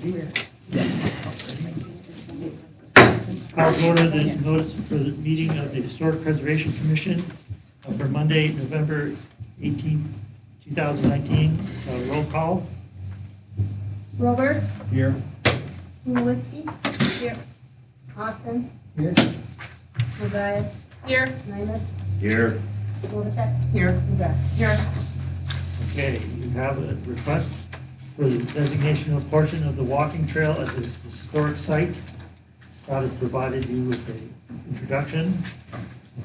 Call to order the notice for the meeting of the Historic Preservation Commission for Monday, November 18th, 2019. Roll call. Robert, Here. Mulitsky, here. Austin, Here. Matthias, here. Nimus, Here. Novacek, here. McGrath, here. Okay, you have a request for the designation of a portion of the walking trail as a historic site. Scott has provided you with an introduction.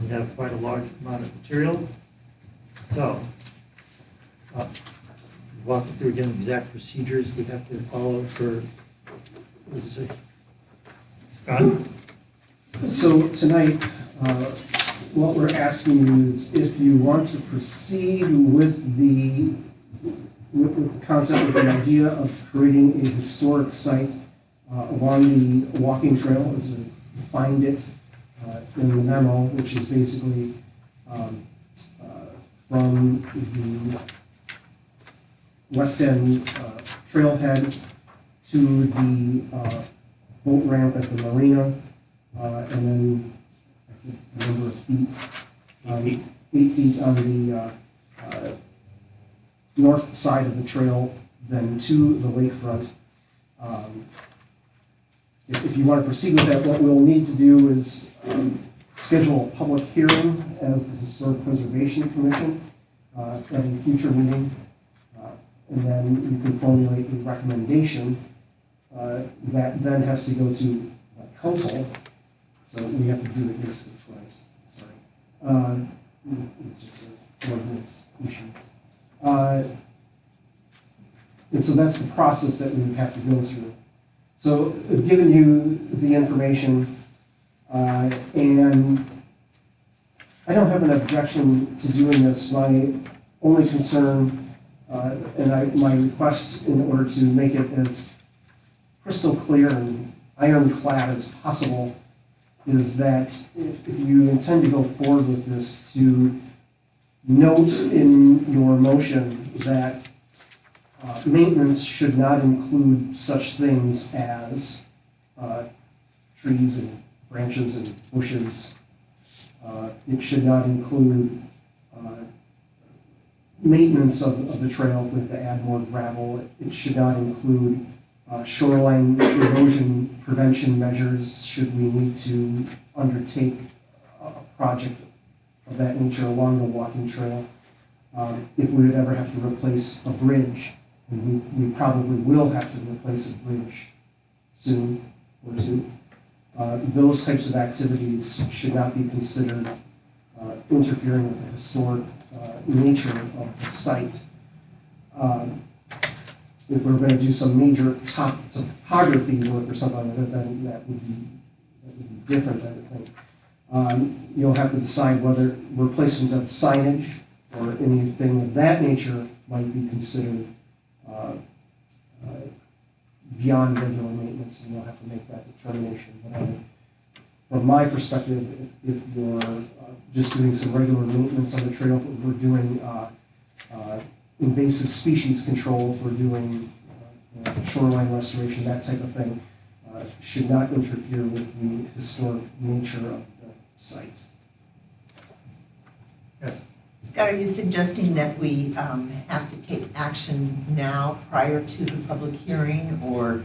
We have quite a large amount of material. So, walk you through again the exact procedures we have to follow for this. Scott? So tonight, what we're asking you is if you want to proceed with the concept of the idea of creating a historic site along the walking trail, as we defined it in the memo, which is basically from the West End trailhead to the boat ramp at the marina, and then I think a number of feet, 8 feet on the north side of the trail, then to the lakefront. If you want to proceed with that, what we'll need to do is schedule a public hearing as the Historic Preservation Commission at a future meeting, and then you can formulate a recommendation that then has to go to council. So we have to do it basically twice. Sorry, it's just an ordinance issue. And so that's the process that we would have to go through. So I've given you the information, and I don't have an objection to doing this. My only concern, my request in order to make it as crystal clear and ironclad as possible is that if you intend to go forward with this, to note in your motion that maintenance should not include such things as trees and branches and bushes. It should not include maintenance of the trail with to add more gravel. It should not include shoreline erosion prevention measures should we need to undertake a project of that nature along the walking trail. If we would ever have to replace a bridge, and we probably will have to replace a bridge soon or two, those types of activities should not be considered interfering with the historic nature of the site. If we're going to do some major topography work or something like that, then that would be different, I would think. You'll have to decide whether replacement of signage or anything of that nature might be considered beyond regular maintenance, and you'll have to make that determination. But from my perspective, if you're just doing some regular maintenance on the trail, if we're doing invasive species control, if we're doing shoreline restoration, that type of thing, should not interfere with the historic nature of the site. Yes. Scott, are you suggesting that we have to take action now prior to the public hearing, or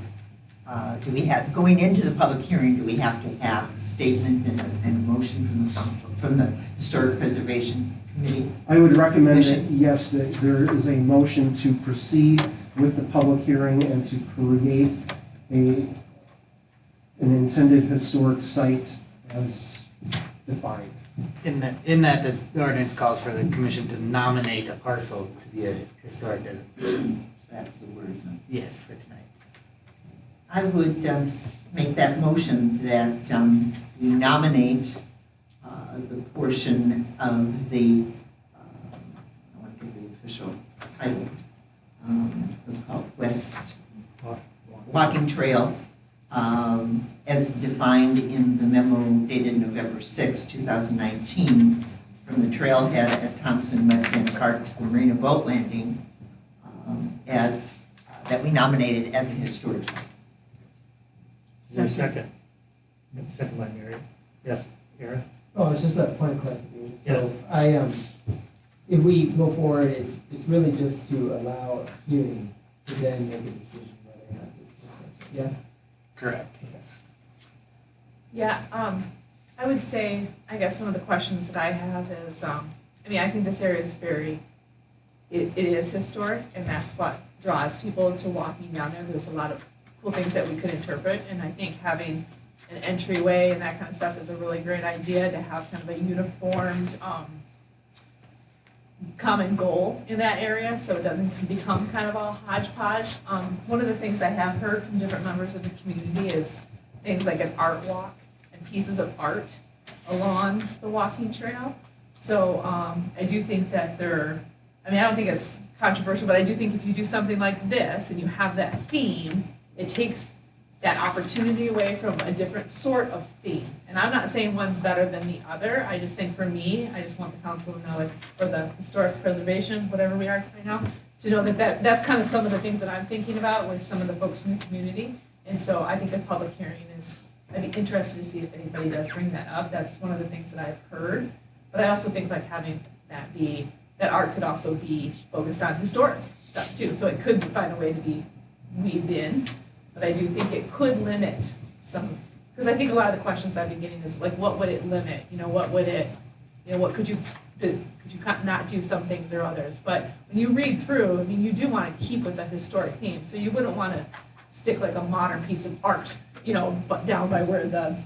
do we have, going into the public hearing, do we have to have a statement and a motion from the council, from the Historic Preservation Committee? I would recommend that, yes, that there is a motion to proceed with the public hearing and to create an intended historic site as defined. In that the ordinance calls for the commission to nominate a parcel to be a historic designation. That's the word. Yes, for tonight. I would make that motion that we nominate the portion of the, I want to give the official title, what's it called, West Walking Trail, as defined in the memo dated November 6, 2019, from the trailhead at Thompson West End Park to the Marina Boat Landing, as that we nominated as a historic site. Is there a second? Second by Mary. Yes, Aaron? Oh, it's just a point of clarification. Yes. So if we go forward, it's really just to allow a hearing to then make a decision whether or not this is, yeah? Correct, yes. Yeah, I would say, I guess one of the questions that I have is, I mean, I think this area is it is historic, and that's what draws people to walking down there. There's a lot of cool things that we could interpret, and I think having an entryway and that kind of stuff is a really great idea, to have kind of a uniformed, common goal in that area, so it doesn't become kind of all hodgepodge. One of the things I have heard from different members of the community is things like an art walk and pieces of art along the walking trail. So I do think that I don't think it's controversial, but I do think if you do something like this and you have that theme, it takes that opportunity away from a different sort of theme. And I'm not saying one's better than the other. I just think for me, I just want the council to know, like, for the historic preservation, whatever we are right now, to know that's kind of some of the things that I'm thinking about with some of the folks from the community. And so I think a public hearing I'd be interested to see if anybody does bring that up. That's one of the things that I've heard. But I also think like having that art could also be focused on historic stuff too. So it could find a way to be weaved in. But I do think it could limit some, because I think a lot of the questions I've been getting is like, what would it limit? What could you not do some things or others? But when you read through, I mean, you do want to keep with the historic theme. So you wouldn't want to stick like a modern piece of art, but down by where the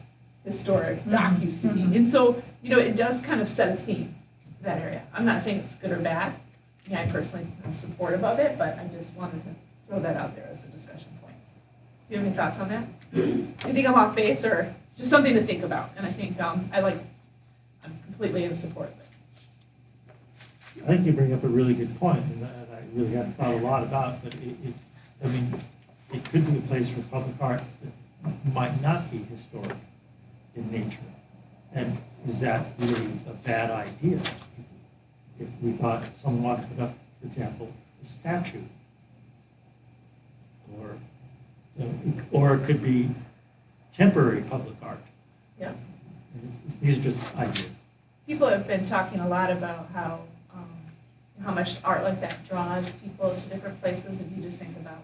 historic dock used to be. And so, it does kind of set a theme, that area. I'm not saying it's good or bad. Yeah, I personally am supportive of it, but I just wanted to throw that out there as a discussion point. Do you have any thoughts on that? Do you think I'm off base, or just something to think about? And I think I'm completely in support of it. I think you bring up a really good point, and I really hadn't thought a lot about, but it could be a place for public art that might not be historic in nature. And is that really a bad idea? If we thought someone wanted to put up, for example, a statue, or it could be temporary public art. Yeah. These are just ideas. People have been talking a lot about how much art like that draws people to different places. If you just think about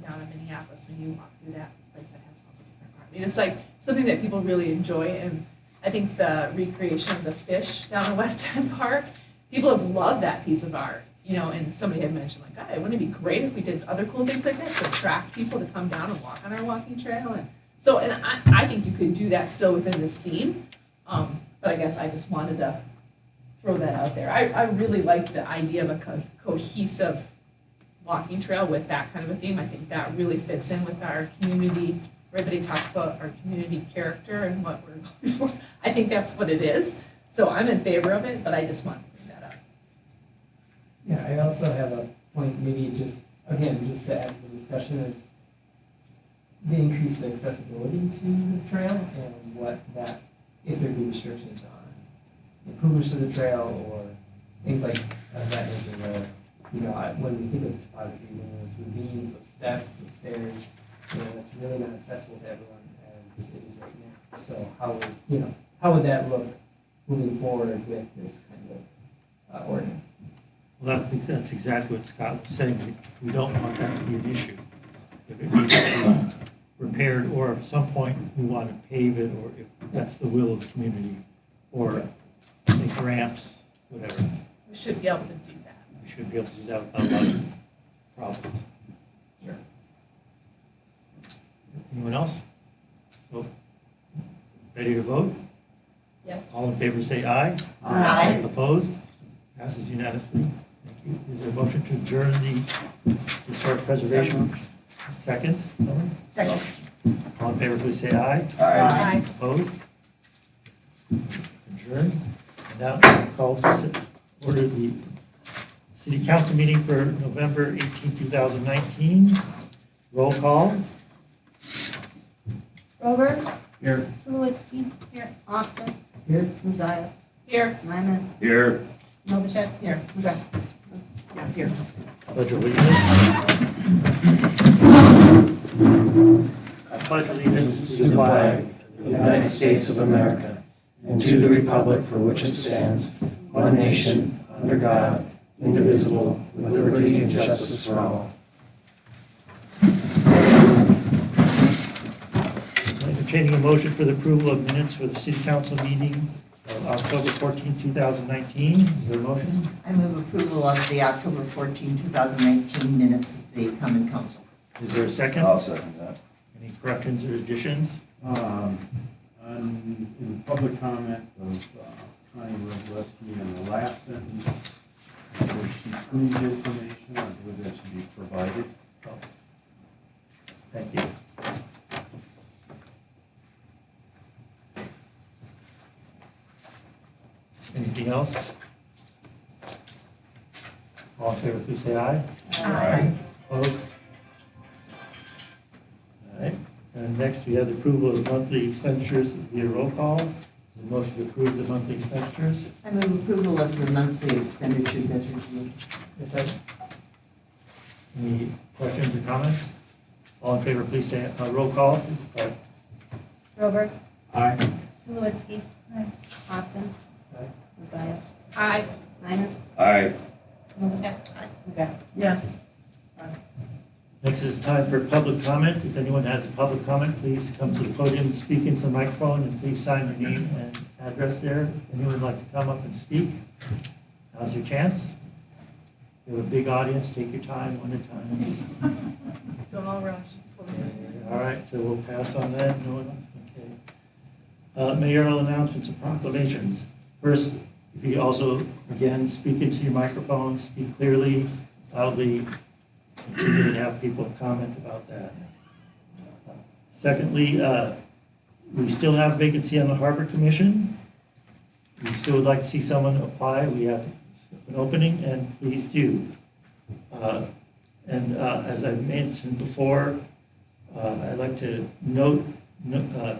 down in Minneapolis, when you walk through that place that has all the different art. I mean, it's like something that people really enjoy, and I think the recreation of the fish down in West End Park, people have loved that piece of art. And somebody had mentioned, like, God, wouldn't it be great if we did other cool things like that to attract people to come down and walk on our walking trail? And I think you could do that still within this theme. But I guess I just wanted to throw that out there. I really like the idea of a cohesive walking trail with that kind of a theme. I think that really fits in with our community. Everybody talks about our community character and what we're going for. I think that's what it is. So I'm in favor of it, but I just want to bring that up. Yeah, I also have a point, maybe just to add to the discussion, is the increase of accessibility to the trail and if there be restrictions on improvements to the trail or things like that nature where, when we think of topography, when there's ravines, those steps, those stairs, that's really not accessible to everyone as it is right now. So how would that look moving forward with this kind of ordinance? Well, I think that's exactly what Scott was saying. We don't want that to be an issue. If it needs to be repaired, or at some point we want to pave it, or if that's the will of the community, or make ramps, whatever. We should be able to do that. We should be able to do that without a lot of problems. Sure. Anyone else? So, ready to vote? Yes. All in favor say aye. Aye. Opposed? Passes unanimously. Thank you. Is there a motion to adjourn the historic preservation? Second? Second. All in favor, please say aye. Aye. Opposed? Adjourned. And now call to order the city council meeting for November 18, 2019. Roll call. Robert, Here. Tulowitzki. Here. Austin. Here. Matthias. Here. Nymus. Here. Novacek. Here. McGrath. Here. Pledge of allegiance. I pledge allegiance to the flag of the United States of America and to the republic for which it stands, one nation, under God, indivisible, with liberty and justice for all. Entertaining a motion for the approval of minutes for the city council meeting of October 14, 2019. Is there a motion? I move approval of the October 14, 2019 minutes of the common council. Is there a second? I'll second that. Any corrections or additions? In public comment of Connie Robleski in the last sentence, where she proves information, I believe that should be provided. Thank you. Anything else? All in favor, please say aye. Aye. Opposed? All right. And next, we have the approval of monthly expenditures via roll call. Is there a motion to approve the monthly expenditures? I move approval of the monthly expenditures as reviewed. Any questions or comments? All in favor, please say roll call. Robert, Aye. Tulowitzki. Austin. Aye. Matthias. Aye. Minus. Aye. Novacek. McGrath. Yes. Next is time for public comment. If anyone has a public comment, please come to the podium, speak into the microphone, and please sign your name and address there. If anyone would like to come up and speak, now's your chance. You have a big audience, take your time, one at a time. Don't all rush. All right, so we'll pass on that. No one? Okay. Mayoral announcements and proclamations. First, if you also, again, speak into your microphone, speak clearly, loudly, continue to have people comment about that. Secondly, we still have vacancy on the Harbor Commission. We still would like to see someone apply. We have an opening, and please do. As I mentioned before, I'd like to note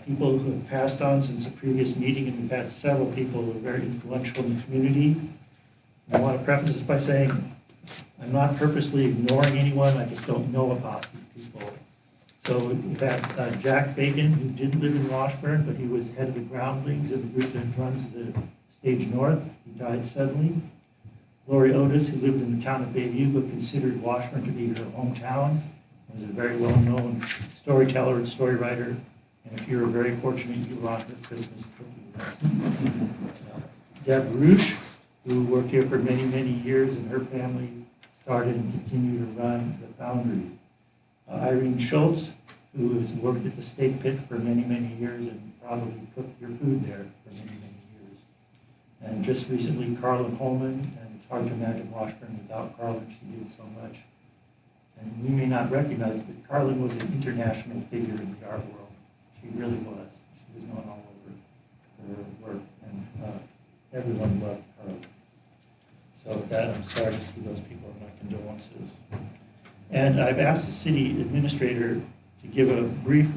people who have passed on since the previous meeting, and we've had several people who are very influential in the community. I want to preface this by saying I'm not purposely ignoring anyone, I just don't know about these people. So we've had Jack Bacon, who didn't live in Washburn, but he was head of the groundlings of the group that runs the Stage North. He died suddenly. Lori Otis, who lived in the town of Bayview, but considered Washburn to be her hometown, was a very well-known storyteller and story writer. And if you were very fortunate, you were on her Christmas cookie list. Deb Roosh, who worked here for many, many years, and her family started and continued to run the foundry. Irene Schultz, who has worked at the Steak Pit for many, many years and probably cooked your food there for many, many years. And just recently, Carlin Holman, and it's hard to imagine Washburn without Carlin. She did so much. And we may not recognize it, but Carlin was an international figure in the art world. She really was. She was known all over her work, and everyone loved Carlin. So with that, I'm sorry to see those people, and my condolences. And I've asked the city administrator to give a brief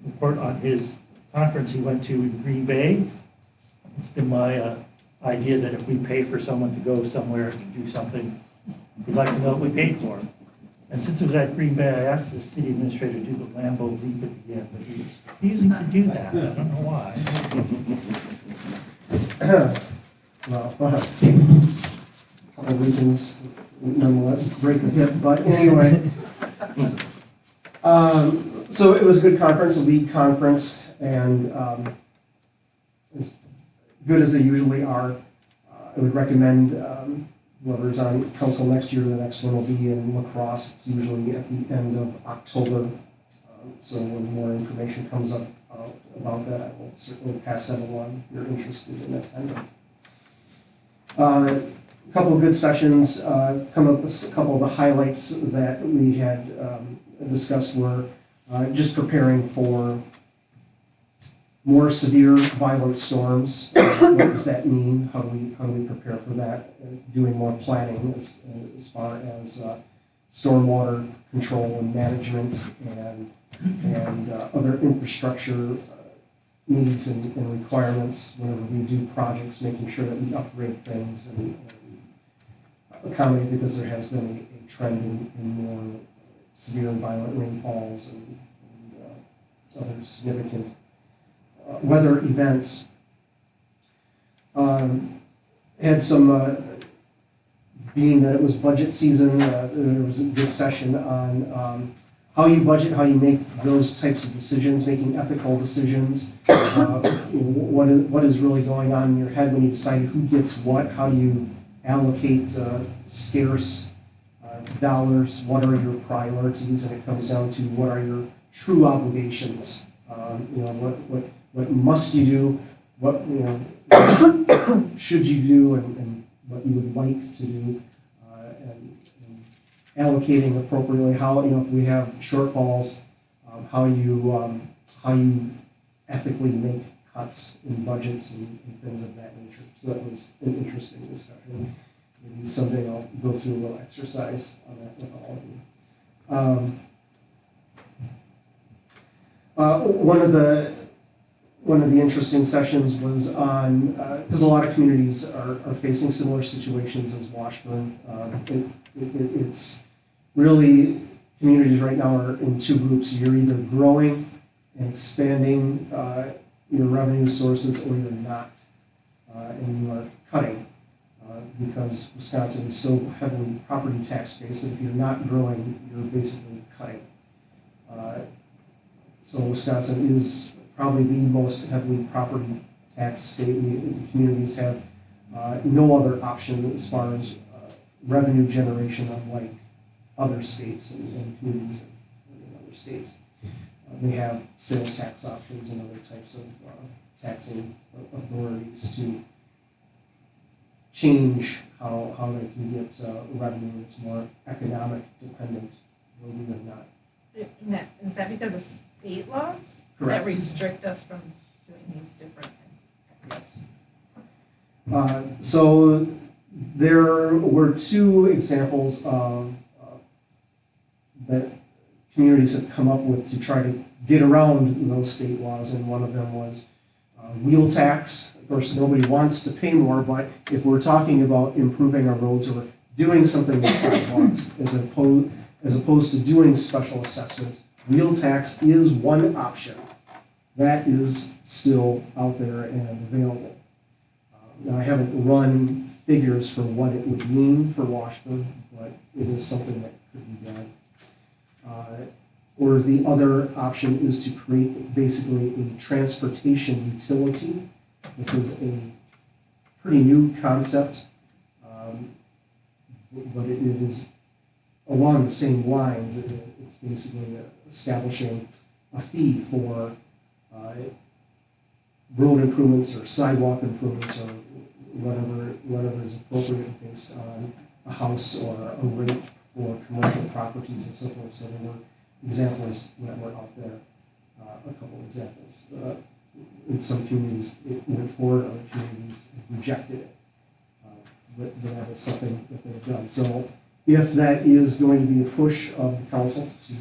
report on his conference he went to in Green Bay. It's been my idea that if we pay for someone to go somewhere to do something, we'd like to know what we paid for. And since it was at Green Bay, I asked the city administrator to do the Lambeau leap at the end, but he was refusing to do that. I don't know why. Well, a couple of reasons, nonetheless, break the hip, but anyway. So it was a good conference, a lead conference, and as good as they usually are. I would recommend whoever's on council next year, the next one will be in La Crosse. It's usually at the end of October. So when more information comes up about that, I will certainly pass that along if you're interested in attending. A couple of good sessions. Come up with a couple of the highlights that we had discussed were just preparing for more severe violent storms. What does that mean? How do we prepare for that? Doing more planning as far as stormwater control and management and other infrastructure needs and requirements whenever we do projects, making sure that we upgrade things and accommodate, because there has been a trend in more severe and violent rainfalls and other significant weather events. Had some, being that it was budget season, there was a good session on how you budget, how you make those types of decisions, making ethical decisions. What is really going on in your head when you decide who gets what? How do you allocate scarce dollars? What are your priorities? And it comes down to what are your true obligations? What must you do? What should you do, and what you would like to do, and allocating appropriately. How if we have shortfalls, how you ethically make cuts in budgets and things of that nature. So that was an interesting discussion. Maybe someday I'll go through a little exercise on that with all of you. One of the interesting sessions was on, because a lot of communities are facing similar situations as Washburn. It's really, communities right now are in two groups. You're either growing and expanding your revenue sources, or you're not, and you are cutting, because Wisconsin is so heavily property tax based that if you're not growing, you're basically cutting. So Wisconsin is probably the most heavily property tax state. The communities have no other option as far as revenue generation, unlike other states and communities in other states. They have sales tax options and other types of taxing authorities to change how they can get revenue. It's more economic dependent, where we are not. Is that because of state laws? Correct. That restrict us from doing these different things? Yes. So there were two examples of that communities have come up with to try to get around those state laws, and one of them was wheel tax. Of course, nobody wants to pay more, but if we're talking about improving our roads or doing something with sidewalks, as opposed to doing special assessments, wheel tax is one option. That is still out there and available. Now, I haven't run figures for what it would mean for Washburn, but it is something that could be done. Or the other option is to create basically a transportation utility. This is a pretty new concept, but it is along the same lines. It's basically establishing a fee for road improvements or sidewalk improvements or whatever is appropriate based on a house or a rate for commercial properties and so forth. So there were examples that were out there, a couple of examples. In some communities it went forward, other communities rejected it. But that is something that they've done. So if that is going to be a push of the council to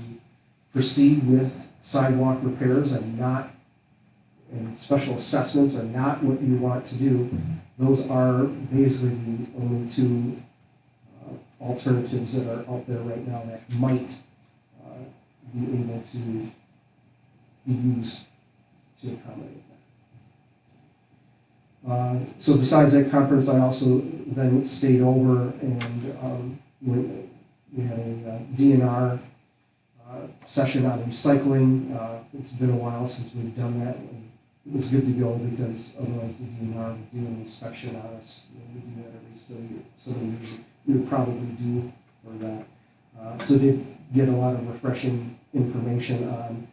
proceed with sidewalk repairs and special assessments are not what you want to do, those are basically the only two alternatives that are out there right now that might be able to be used to accommodate that. So besides that conference, I also then stayed over and we had a DNR session on recycling. It's been a while since we've done that. And it was good to go because otherwise the DNR would do an inspection on us. We do that every so we would probably do for that. So did get a lot of refreshing information on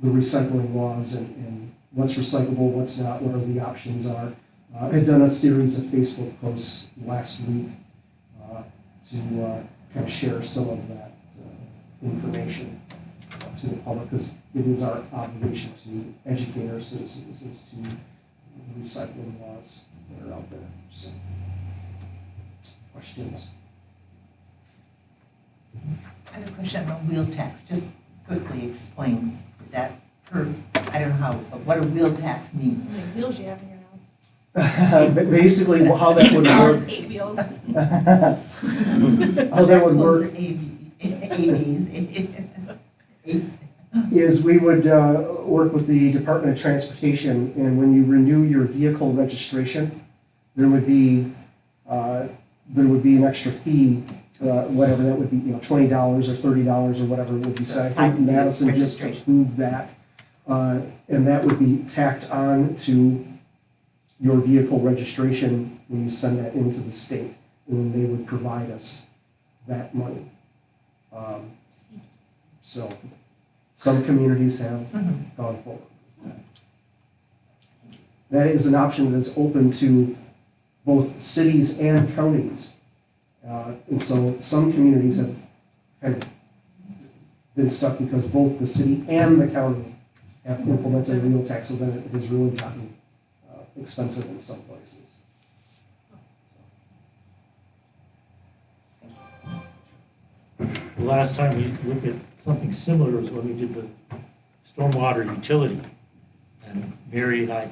the recycling laws and what's recyclable, what's not, what are the options are. I had done a series of Facebook posts last week to kind of share some of that information to the public, because it is our obligation to educate our citizens as to the recycling laws that are out there. So, questions? I have a question on wheel tax. Just quickly explain. Is that I don't know how, but what a wheel tax How means? many wheels you have in your house? Basically, how that would Cars, work. 8 wheels. How that would work. ABs. is we would work with the Department of Transportation, and when you renew your vehicle registration, there would be an extra fee, whatever that would be, $20 or $30 or whatever it would be. So I think Madison just approved that, and that would be tacked on to your vehicle registration when you send that into the state, and then they would provide us that money. So some communities have gone forward. That is an option that is open to both cities and counties. And so some communities have kind of been stuck because both the city and the county have implemented a wheel tax, so then it has really gotten expensive in some places. The last time we looked at something similar was when we did the stormwater utility. And Mary and I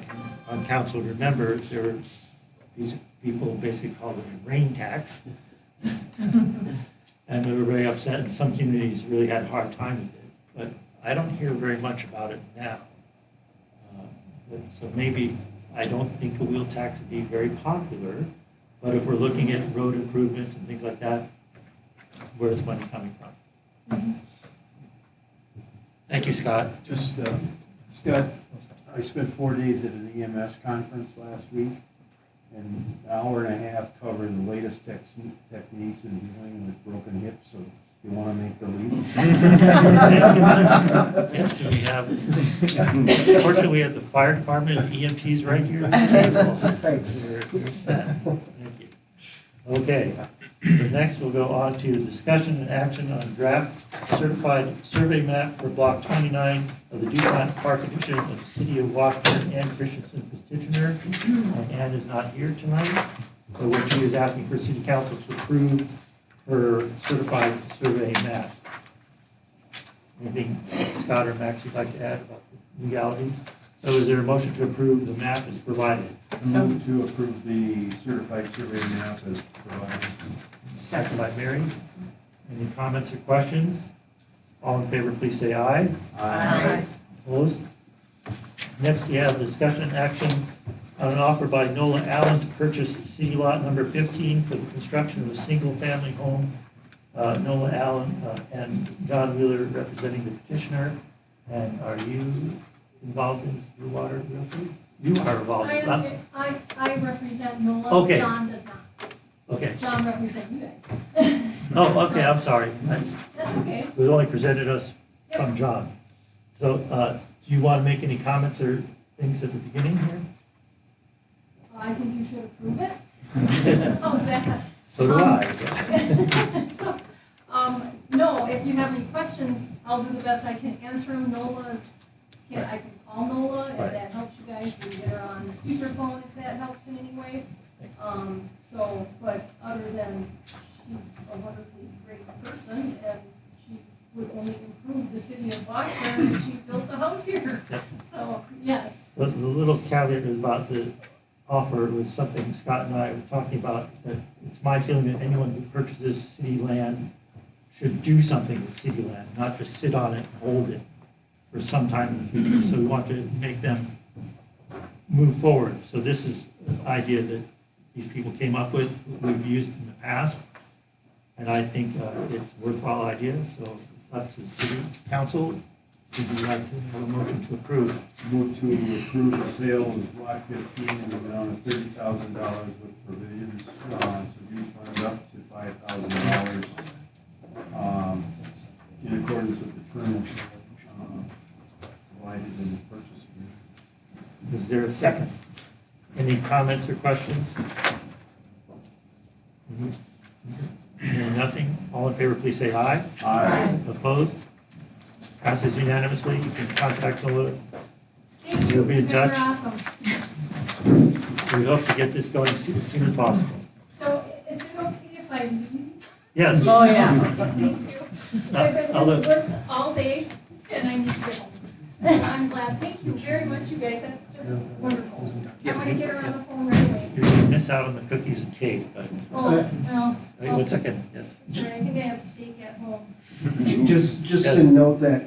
on council remember there were these people basically called it a rain tax. And they were very upset, and some communities really had a hard time with it. But I don't hear very much about it now. So maybe, I don't think a wheel tax would be very popular, but if we're looking at road improvements and things like that, where's money coming from? Thank you, Scott. Just, Scott, I spent 4 days at an EMS conference last week, and an hour and a half covering the latest techniques in dealing with broken hips, so you want to make the leap? Yes, we have. Fortunately, we have the fire department and EMTs right here at the table. Thanks. We're set. Thank you. Okay, so next we'll go on to discussion and action on draft certified survey map for block 29 of the DuPont Park Edition of the City of Washburn. Ann Christensen petitioner. Ann is not here tonight, so what she is asking for City Council to approve her certified survey map. Anything Scott or Max you'd like to add about the legalities? So is there a motion to approve the map as provided? Move to approve the certified survey map as provided. Second by Mary. Any comments or questions? All in favor, please say aye. Aye. Opposed? Next, we have discussion and action on an offer by Nola Allen to purchase city lot number 15 for the construction of a single-family home. Nola Allen and John Wheeler representing the petitioner. And are you involved in Blue Water Realty? You are involved. I represent NOLA. Okay. John does not. Okay. John represents you guys. Oh, okay, I'm sorry. That's okay. It was only presented us from John. So do you want to make any comments or things at the beginning here? I think you should approve it. How's that? So do I. So, no, if you have any questions, I'll do the best I can answer them. I can call NOLA if Right. that helps you guys. We can get her on the speakerphone if that helps in any way. But other than she's a wonderfully great person, and she would only improve the city of Washburn if she built a house here. Yep. So, yes. The little caveat about the offer was something Scott and I were talking about, that it's my feeling that anyone who purchases city land should do something with city land, not just sit on it and hold it for some time in the future. So we want to make them move forward. So this is an idea that these people came up with, we've used in the past, and I think it's a worthwhile idea, so it's up to the city council. Would you like to have a motion to approve? Move to approve the sale of lot 15 in the amount of $30,000 with provisions to refund up to $5,000 in accordance with the terms provided in the purchase agreement. Is there a second? Any comments or questions? Hearing nothing, all in favor, please say aye. Aye. Opposed? Passes unanimously. You can contact Nola. Thank you. You'll be in You guys touch. are awesome. We hope to get this going as soon as possible. So is it okay if I leave? Yes. Oh, yeah. Thank you. I've been I'll in look. woods all day, and I need to get home. So I'm glad. Thank you very much, you guys. That's just wonderful. I'm gonna get her on the phone right away. You're going to miss out on the cookies and cake, but, Oh, no. wait 1 second, yes. Sorry, I think I have steak at home. Just Yes. to note that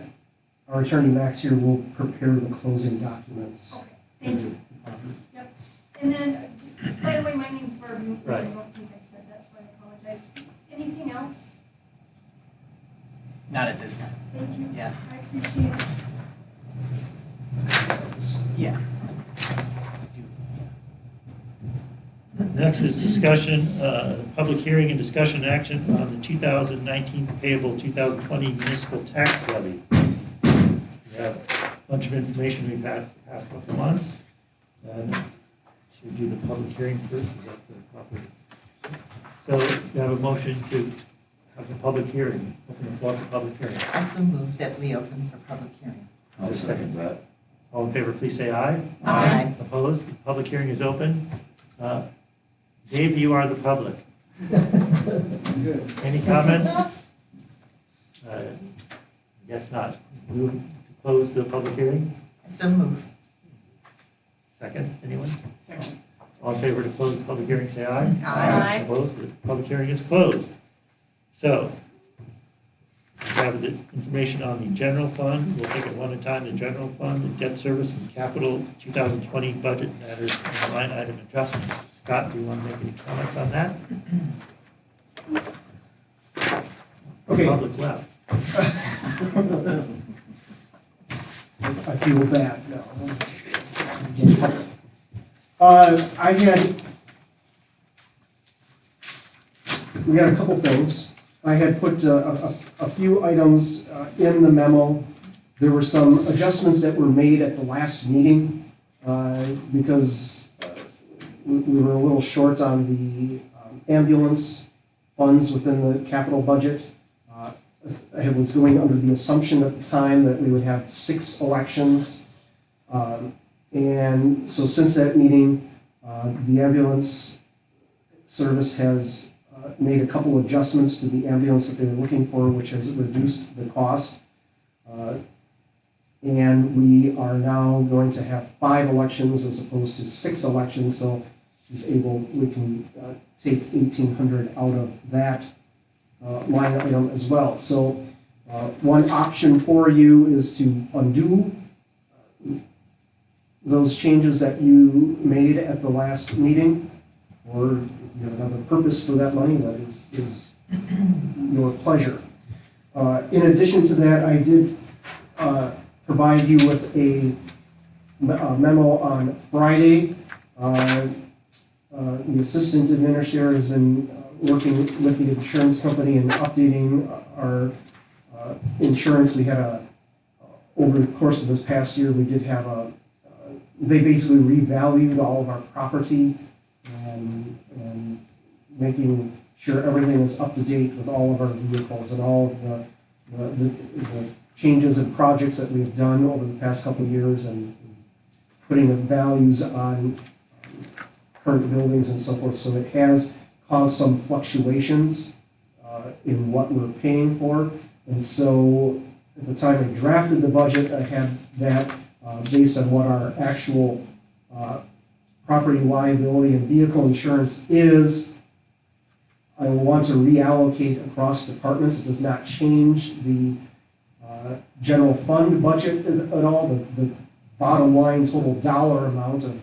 our attorney Max here will prepare the closing documents. Okay, thank you. Yep. And then, by the way, my name's Barbie. Right. I don't think I said that, so I apologize. Anything else? Not at this time. Thank you. Yeah. I appreciate it. Yeah. Next is discussion, public hearing and discussion action on the 2019 payable 2020 municipal tax levy. We have a bunch of information we've had for the past couple of months. And should we do the public hearing first? Is that the proper? So we have a motion to have the public hearing, open the floor for public hearing. Also move that we open for public hearing. I'll second that. All in favor, please say aye. Aye. Opposed? The public hearing is open. Dave, you are the public. Any comments? Guess not. Move to close the public hearing? So move. Second, anyone? Second. All in favor to close the public hearing, say aye. Aye. Opposed? The public hearing is closed. So, we have the information on the general fund. We'll take it one at a time. The general fund, the debt service and capital 2020 budget matters and line item adjustments. Scott, do you want to make any comments on that? Okay. Public left. I feel bad now. We had a couple things. I had put a few items in the memo. There were some adjustments that were made at the last meeting because we were a little short on the ambulance funds within the capital budget. I was going under the assumption at the time that we would have 6 elections. And so since that meeting, the ambulance service has made a couple adjustments to the ambulance that they were looking for, which has reduced the cost. And we are now going to have 5 elections as opposed to 6 elections, so we can take 1,800 out of that line item as well. So one option for you is to undo those changes that you made at the last meeting, or if you have another purpose for that money, that is your pleasure. In addition to that, I did provide you with a memo on Friday. The assistant administrator has been working with the insurance company and updating our insurance. We had over the course of this past year, we did have they basically revalued all of our property and making sure everything is up to date with all of our vehicles and all of the changes and projects that we've done over the past couple of years and putting the values on current buildings and so forth. So it has caused some fluctuations in what we're paying for. And so at the time I drafted the budget, I had that based on what our actual property liability and vehicle insurance is. I will want to reallocate across departments. It does not change the general fund budget at all. The bottom line total dollar amount of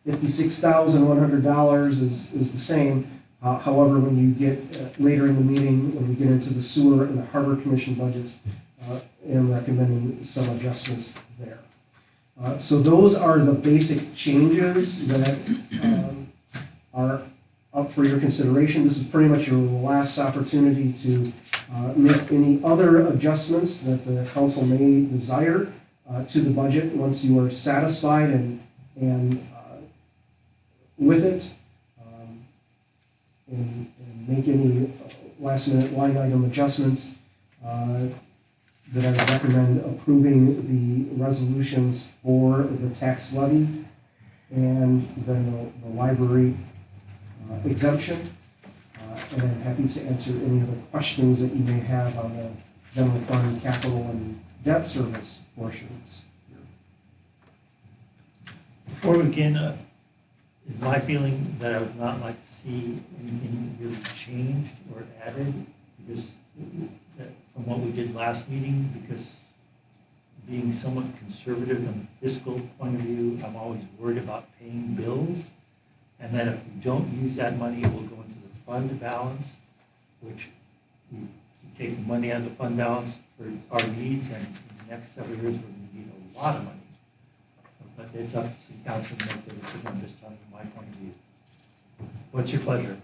$56,100 is the same. However, when you get later in the meeting, when we get into the sewer and the harbor commission budgets, I am recommending some adjustments there. So those are the basic changes that are up for your consideration. This is pretty much your last opportunity to make any other adjustments that the council may desire to the budget once you are satisfied and with it, and make any last minute line item adjustments. That I would recommend approving the resolutions for the tax levy and then the library exemption. And I'm happy to answer any other questions that you may have on the general fund, capital, and debt service portions. Before we begin, is my feeling that I would not like to see anything really changed or added, because from what we did last meeting, because being somewhat conservative from a fiscal point of view, I'm always worried about paying bills. And then if we don't use that money, it will go into the fund balance, which we take money out of the fund balance for our needs, and in the next several years, we're going to need a lot of money. So, but it's up to city council to make the decision. I'm just telling you my point of view. What's your pleasure?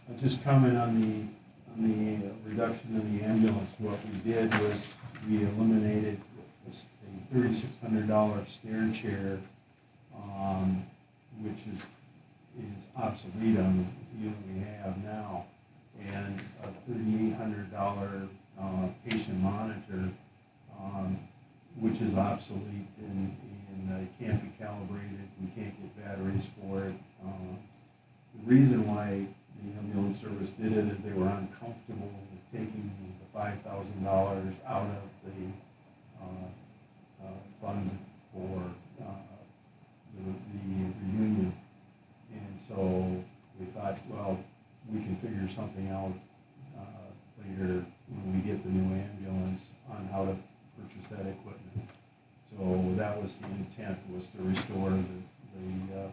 I'll just comment on the reduction in the ambulance. What we did was we eliminated a $3,600 stair chair, which is obsolete on the unit we have now, and a $3,800 patient monitor, which is obsolete and it can't be calibrated. We can't get batteries for it. The reason why the ambulance service did it is they were uncomfortable with taking the $5,000 out of the fund for the reunion. And so we thought, well, we can figure something out later when we get the new ambulance on how to purchase that equipment. So that was the intent, was to restore the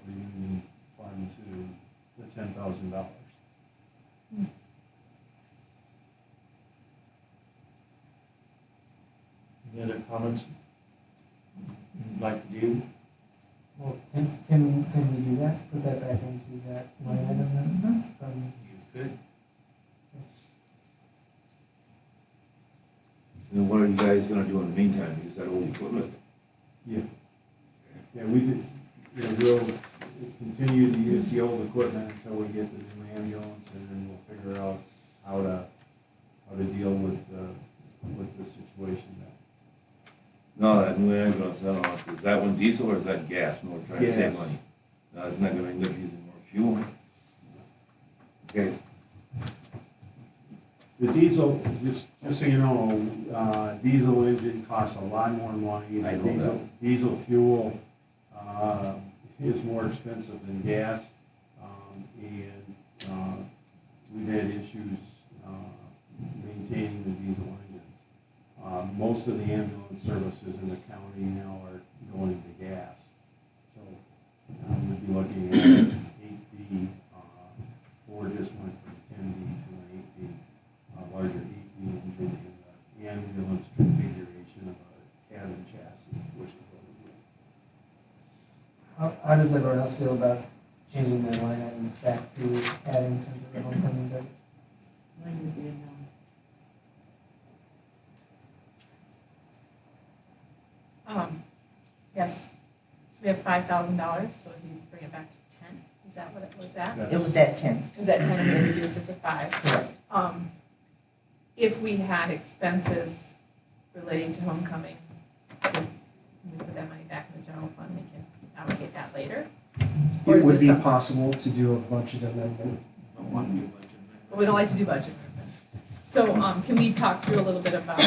reunion fund to the $10,000. Any other comments you'd like to do? Well, can we do that? Put that back into that line item then? You could. And what are you guys gonna do in the meantime? Use that old equipment? Yeah. Yeah, we did, we'll continue to use the old equipment until we get the new ambulance, and then we'll figure out how to deal with the situation then. No, that new ambulance, I don't know, is that one diesel or is that gas? When we're trying to save Gas. money. No, it's not gonna end up using more fuel. Okay, The diesel, just so you know, diesel engine costs a lot more money. I know that. Diesel fuel is more expensive than gas, and we've had issues maintaining the diesel engines. Most of the ambulance services in the county now are going to gas. So we'd be looking at an 8B. Ford just went from 10B to an 8B, larger 8B engine in the ambulance configuration of a cabin chassis, which is what we do. How does everyone else feel about changing the line item back to adding some to the homecoming budget? Mine would be a no. Yes, so we have $5,000, so if you bring it back to 10, is that what it was at? That's- It was at 10. It was at 10 and we reduced it to 5. Correct. If we had expenses relating to homecoming, can we put that money back in the general fund, we can allocate that later? Or It is would this be something- possible to do a budget amendment. Don't want to do budget. But we don't like to do budget movements. So, can we talk through a little bit about,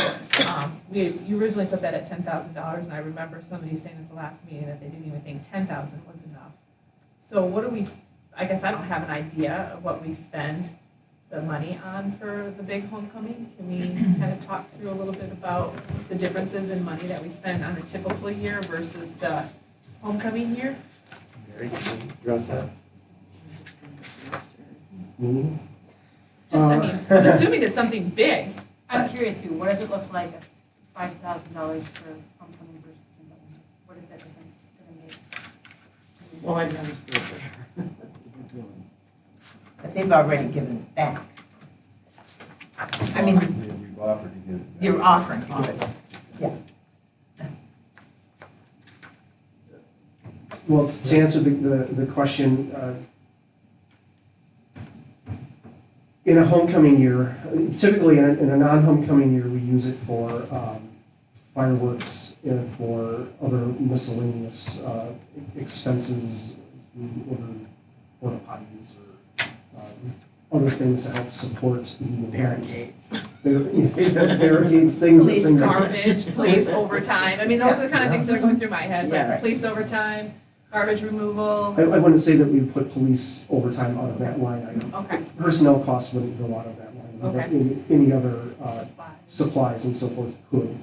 you originally put that at $10,000, and I remember somebody saying at the last meeting that they didn't even think 10,000 was enough. So what do we, I guess I don't have an idea of what we spend the money on for the big homecoming. Can we kind of talk through a little bit about the differences in money that we spend on a typical year versus the homecoming year? Mary, can you address that? Just, I mean, I'm assuming it's something big. I'm curious too, what does it look like at $5,000 for homecoming versus $10,000? What is that difference gonna make? Well, I'd never stay there. But they've already given it back. I mean, We've offered to give it back. you're offering to give it back. Yeah. Well, to answer the question, in a homecoming year, typically in a non-homecoming year, we use it for fireworks and for other miscellaneous expenses. We order porta potties or other things to help support the Barricades. barricades, things Police like Garbage, police overtime. I mean, those are the kind of things that are going through my head, Yeah, but right. police overtime, garbage removal. I wouldn't say that we would put police overtime out of that line item. Okay, Personnel costs wouldn't go out of that line. But Okay. any other supplies. supplies and so forth could.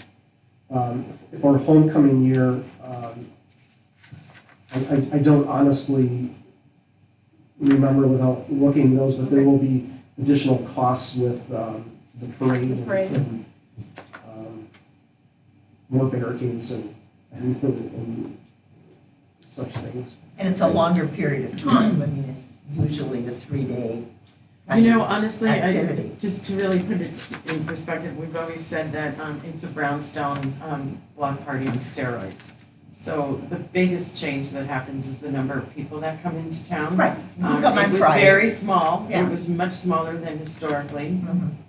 for homecoming year, I don't honestly remember without looking those, but there will be additional costs with the parade. The parade. And, more barricades and such things. And it's a longer period of time. I mean, it's usually a 3-day You know, honestly, activity. just to really put it in perspective, we've always said that it's a brownstone block party on steroids. So the biggest change that happens is the number of people that come into town. Right. You come on It was Friday. very small. Yeah. It was much smaller than historically,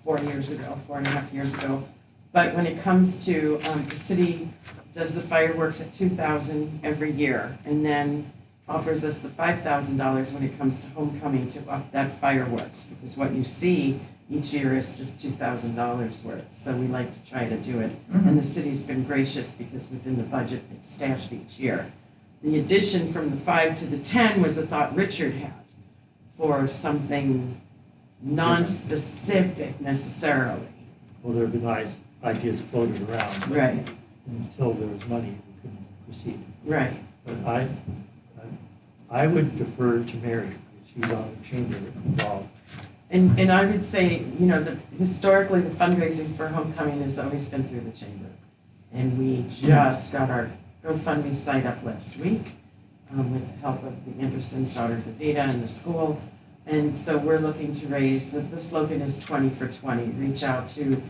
4 years ago, 4.5 years ago. But when it comes to, the city does the fireworks at $2,000 every year, and then offers us the $5,000 when it comes to homecoming to up that fireworks, because what you see each year is just $2,000 worth. So we like to try to do it. And the city's been gracious because within the budget, it's stashed each year. The addition from the 5 to the 10 was a thought Richard had for something non-specific necessarily. Well, there have been ideas floated around. but Right. Until there was money, we couldn't proceed. Right. But I would defer to Mary, she's on the chamber involved. And I would say, you know, historically, the fundraising for homecoming has always been through the chamber. And we just got our GoFundMe site up last week with the help of the Anderson's daughter, Davida, and the school. And so we're looking to raise, the slogan is 20 for 20, reach out to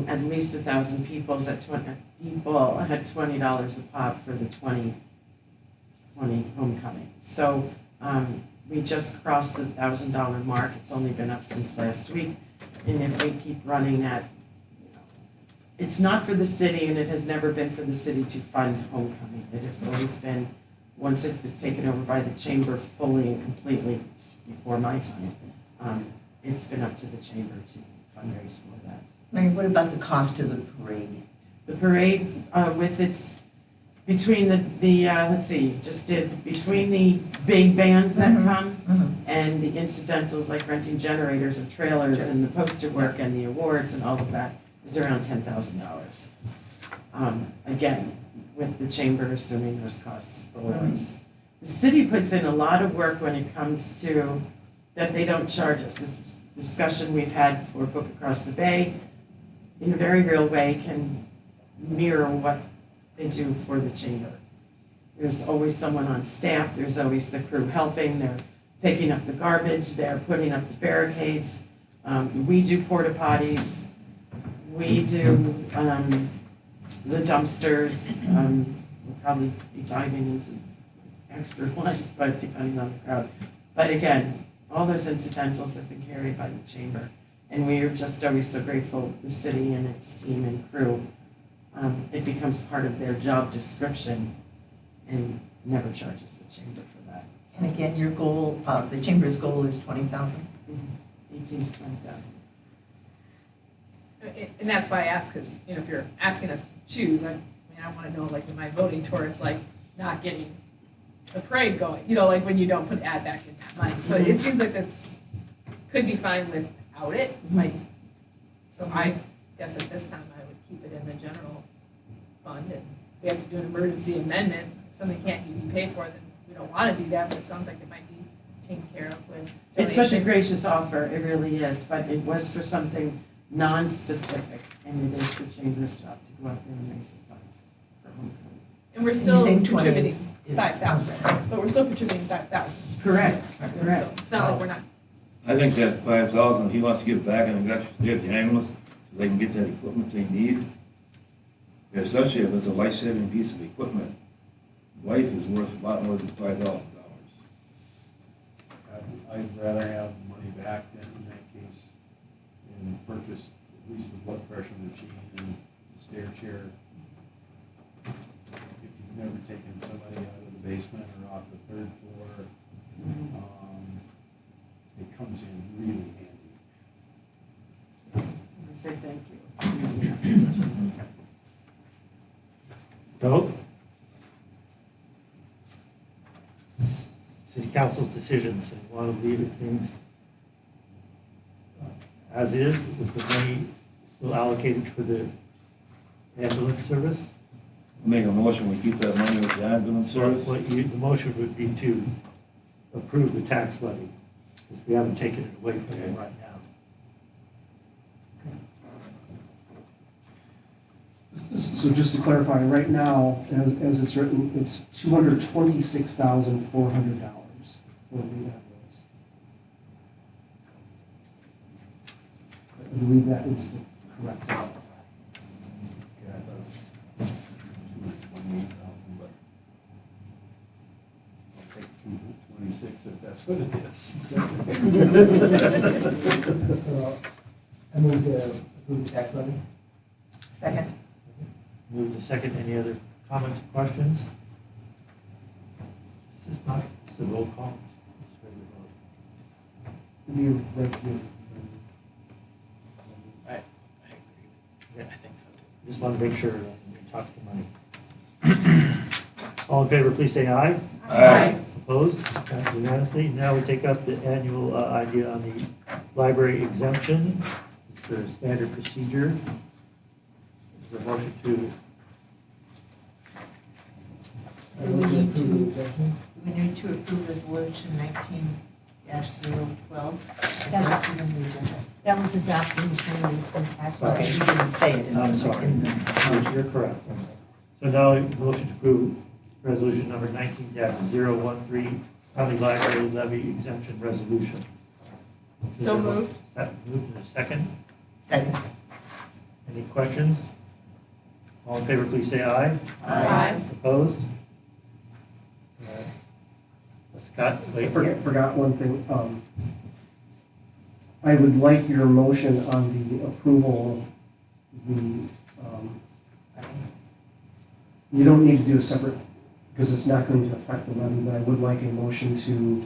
at least 1,000 people at $20 a pop for the 2020 homecoming. So we just crossed the $1,000 mark. It's only been up since last week. And if we keep running at, it's not for the city, and it has never been for the city to fund homecoming. It has always been, once it was taken over by the chamber fully and completely before my time, it's been up to the chamber to fundraise for that. Mary, what about the cost of the parade? The parade, with its, between let's see, just did, between the big bands that come and the incidentals like renting generators and trailers and the poster work and the awards and all of that is around $10,000. Again, with the chamber assuming those costs always. The city puts in a lot of work when it comes to, that they don't charge us. This discussion we've had for Book Across the Bay, in a very real way, can mirror what they do for the chamber. There's always someone on staff, there's always the crew helping, they're picking up the garbage, they're putting up the barricades. We do porta potties, we do the dumpsters. We'll probably be diving into extra ones, but depending on the crowd. But again, all those incidentals have been carried by the chamber. And we are just always so grateful, the city and its team and crew. It becomes part of their job description and never charges the chamber for that. And again, your goal, the chamber's goal is 20,000? 18 to 20,000. And that's why I ask, because, you know, if you're asking us to choose, I want to know, like, am I voting towards, like, not getting the parade going? You know, like, when you don't add back in that money. So it seems like that's, could be fine without it, like, so I guess at this time I would keep it in the general fund, and we have to do an emergency amendment. If something can't be paid for, then we don't want to do that, but it sounds like it might be taken care of with donations. It's such a gracious offer, it really is, but it was for something non-specific, and it is the chamber's job to go out there and raise the funds for homecoming. And we're still You think 20 contributing is 5,000, but we're still contributing 5,000. Correct, So correct. it's not like we're not. I think that 5,000, he wants to get back and get the ambulance, so they can get that equipment they need. And especially if it's a life-saving piece of equipment, life is worth a lot more than $5,000. I'd rather have the money back than in that case, and purchase at least the blood pressure machine and the stair chair. If you've never taken somebody out of the basement or off the third floor, it comes in really handy. I say thank you. So, city council's decisions, and want to leave things as is, with the money still allocated for the ambulance service. Make a motion, we keep that money with the ambulance service. The motion would be to approve the tax levy, because we haven't taken it away from them right now. So just to clarify, right now, as it's written, it's $226,400 for the ambulance. I believe that is the correct amount. Yeah, I thought it was 228,000, but I'll take 226 if that's what it is. So I move to approve the tax levy. Second. Move to second. Any other comments, questions? This is not, it's a roll call. It's ready to vote. You read through. I agree. Yeah, I think so too. Just want to make sure that we talk the money. All in favor, please say aye. Aye. Opposed? Passed unanimously. Now we take up the annual idea on the library exemption. It's for standard procedure. Is there a motion to, I move to approve the exemption. We need to approve resolution 19-012. That was adopted internally for tax Okay, levy. you didn't say it in the. I'm sorry. in the- You're correct. So now, motion to approve resolution number 19-013, county library levy exemption resolution. Is So there a mo- moved. Moved in a second. Second. Any questions? All in favor, please say aye. Aye. Opposed? Scott, I wait. forgot one thing. I would like your motion on the approval of the, you don't need to do a separate, because it's not going to affect the levy, but I would like a motion to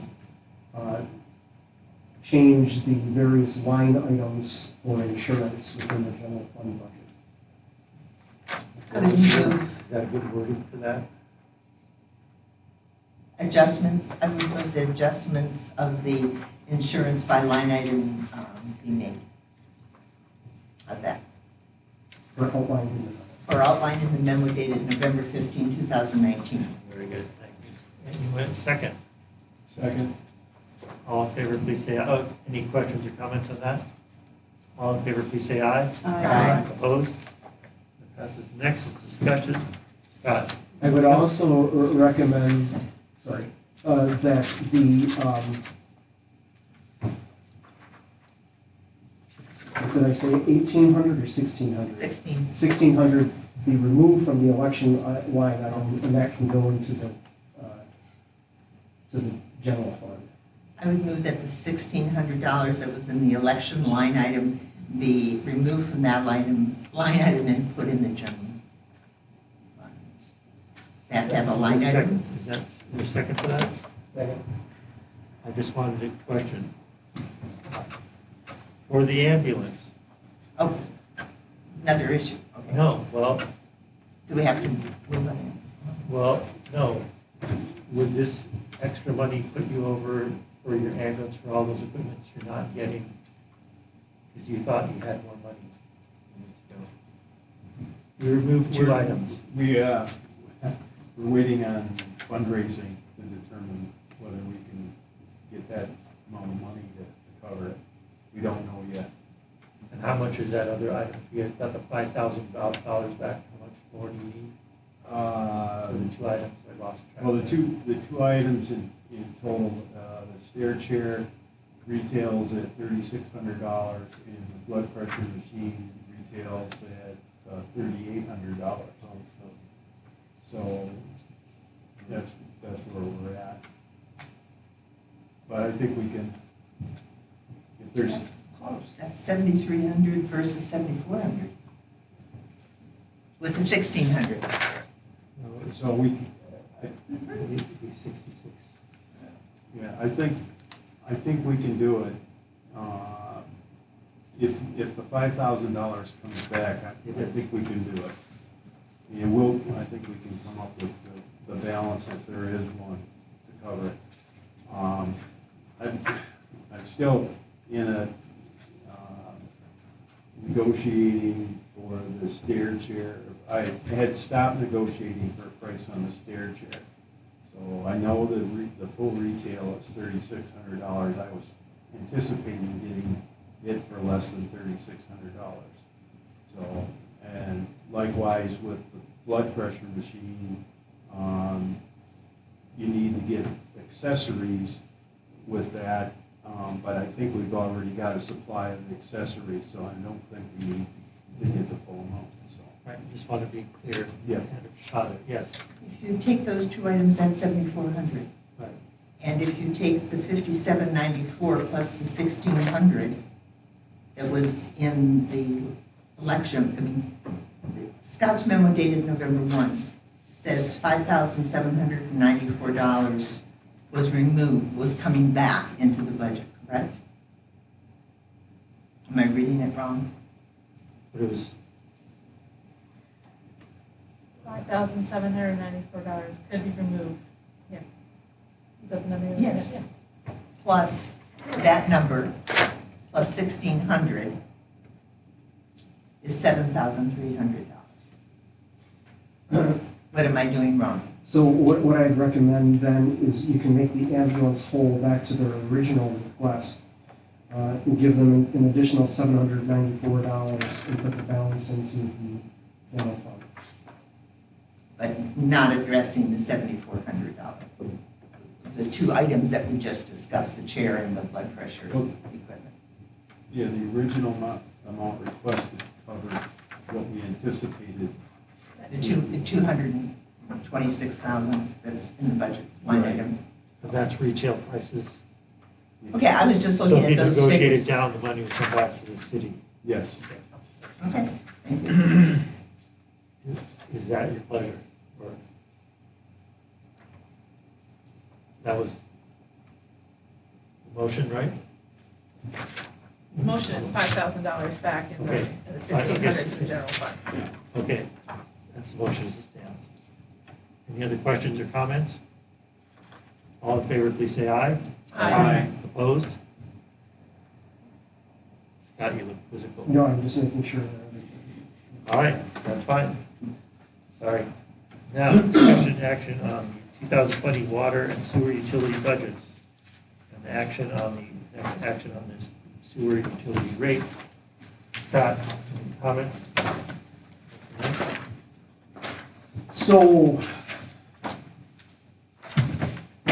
change the various line items for insurance within the general fund budget. I would move Is that a good wording for that? adjustments, I would move the adjustments of the insurance by line item be made. How's that? Or outlined in the. Or outlined in the memo dated November 15, 2019. Very good, thank you. And you went second. Second. All in favor, please say aye. Any questions or comments on that? All in favor, please say aye. Aye. Opposed? That passes. Next is discussion. Scott? I would also recommend, that the, did I say 1,800 or 1,600? 16. 1,600 be removed from the election line item, and that can go into the, to the general fund. I would move that the $1,600 that was in the election line item be removed from that line item and put in the general fund. Does that have to have a line item? Is that, is there a second for that? Second. I just wanted to question. For the ambulance, Oh, another issue, okay. no, well, Do we have to move on? no. Would this extra money put you over for your ambulance for all those equipments you're not getting? Because you thought you had more money. You removed two items. We're waiting on fundraising to determine whether we can get that amount of money to cover it. We don't know yet. And how much is that other item? You got the $5,000 back, how much more do you need for the two items? I lost track. Well, the two items in total, the stair chair retails at $3,600 and the blood pressure machine retails at $3,800. So that's where we're at. But I think we can, if there's. That's close. That's 7,300 versus 7,400. With the 1,600. So we, It needs to be 66. yeah, I think we can do it. If the $5,000 comes back, I think we can do it. And I think we can come up with the balance if there is one to cover it. I'm still in a negotiating for the stair chair, I had stopped negotiating for a price on the stair chair. So I know the full retail is $3,600. I was anticipating getting it for less than $3,600. So, and likewise with the blood pressure machine, you need to get accessories with that, but I think we've already got a supply of accessories, so I don't think we need to get the full amount, so. Right, just want to be clear. Yeah. Yes. If you take those two items, that's 7,400. Right. And if you take the 5794 plus the 1,600 that was in the election, I mean, Scott's memo dated November 1 says $5,794 was removed, was coming back into the budget, correct? Am I reading it wrong? But it was, $5,794 could be removed. Yeah. Is that the number? Yes. Yeah. Plus that number, plus 1,600 is $7,300. What am I doing wrong? So what I'd recommend then is you can make the ambulance whole back to their original request, and give them an additional $794 and put the balance into the general fund. But not addressing the $7,400. The two items that we just discussed, the chair and the blood pressure Well, equipment. Yeah, the original amount requested covered what we anticipated. The 226,000 that's in the budget line Right. item. so that's retail prices. Okay, I was just So looking if at you those negotiate figures. it down, the money will come back to the city. Yes. Okay, thank you. Is that your pleasure? Or that was the motion, right? The motion is $5,000 back in the Okay. in the 1,600 to the general fund. Okay, that's the motion as it stands. Any other questions or comments? All in favor, please say aye. Aye. Opposed? Scott, you look quizzical. No, I'm just making sure that everything. All right, that's fine. Sorry. Now, discussion action on the 2020 water and sewer utility budgets. And the action on the, next action on this sewer utility rates. Scott, any comments? So,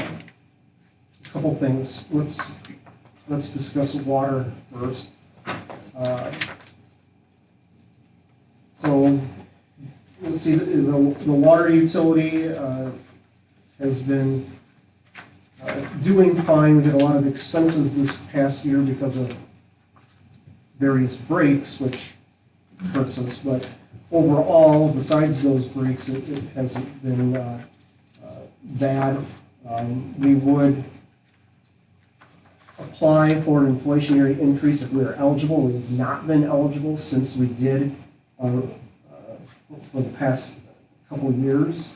a couple things. Let's discuss water first. So, let's see, the water utility has been doing fine. We had a lot of expenses this past year because of various breaks, which hurts us, but overall, besides those breaks, it hasn't been bad. We would apply for an inflationary increase if we are eligible. We've not been eligible since we did for the past couple of years.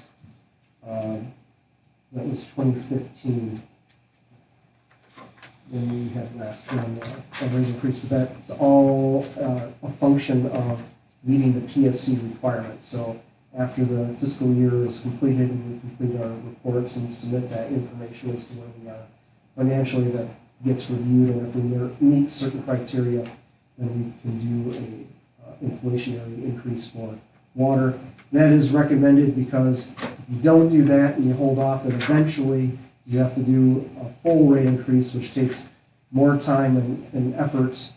That was 2015 when we had last done a rate increase, but that's all a function of meeting the PSC requirements. So after the fiscal year is completed and we complete our reports and submit that information as to where we are financially, that gets reviewed, and if we meet certain criteria, then we can do a inflationary increase for water. That is recommended because if you don't do that and you hold off, then eventually you have to do a full rate increase, which takes more time and effort,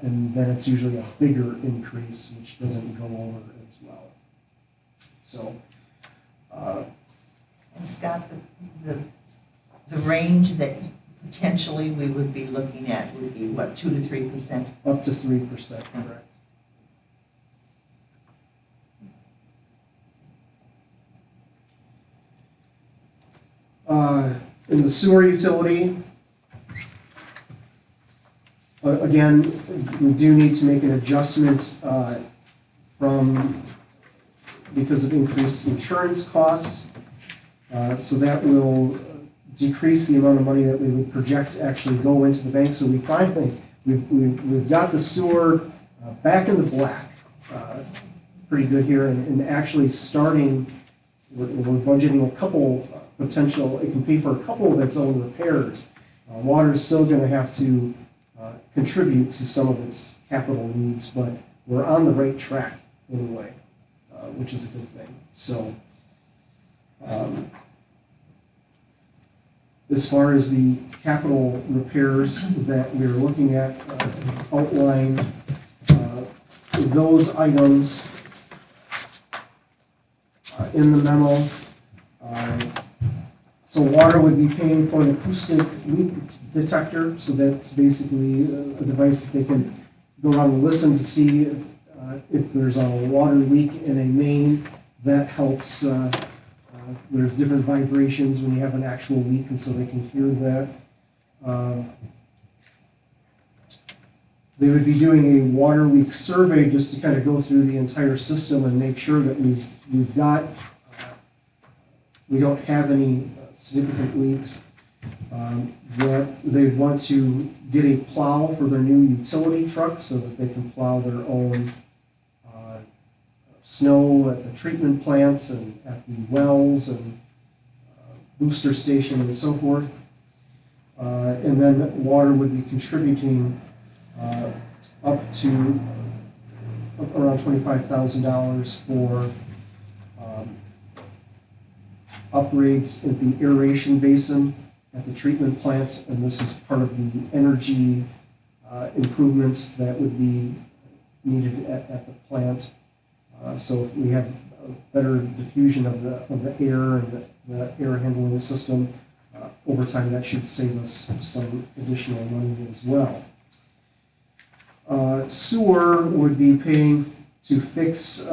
and then it's usually a bigger increase, which doesn't go over as well. So, And Scott, the range that potentially we would be looking at would be what, 2 to 3%? up to 3%, correct. In the sewer utility, again, we do need to make an adjustment because of increased insurance costs. So that will decrease the amount of money that we would project to actually go into the bank. So we finally, we've got the sewer back in the black. pretty good here, and actually starting, we're budgeting a couple potential, it can pay for a couple of its own repairs. Water is still gonna have to contribute to some of its capital needs, but we're on the right track anyway, which is a good thing. So, as far as the capital repairs that we're looking at, outline those items in the memo. So water would be paying for an acoustic leak detector, so that's basically a device that they can go around and listen to see if there's a water leak in a main. That helps, there's different vibrations when you have an actual leak, and so they can hear that. They would be doing a water leak survey just to kind of go through the entire system and make sure that we don't have any significant leaks. That they'd want to get a plow for their new utility truck so that they can plow their own snow at the treatment plants and at the wells and booster station and so forth. And then water would be contributing up to around $25,000 for upgrades at the aeration basin at the treatment plant, and this is part of the energy improvements that would be needed at the plant. So if we have a better diffusion of the air and the air handling system, over time that should save us some additional money as well. Sewer would be paying to fix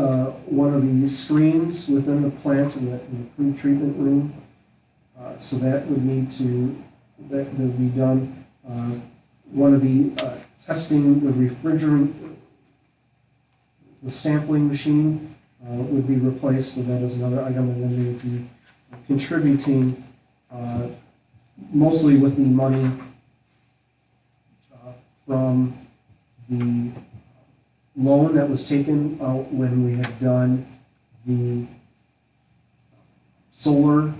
one of the screens within the plant in the pre-treatment room. So that would need to, that would be done. One of the testing the refrigerant, the sampling machine would be replaced, so that is another item, and then they would be contributing mostly with the money from the loan that was taken out when we had done the solar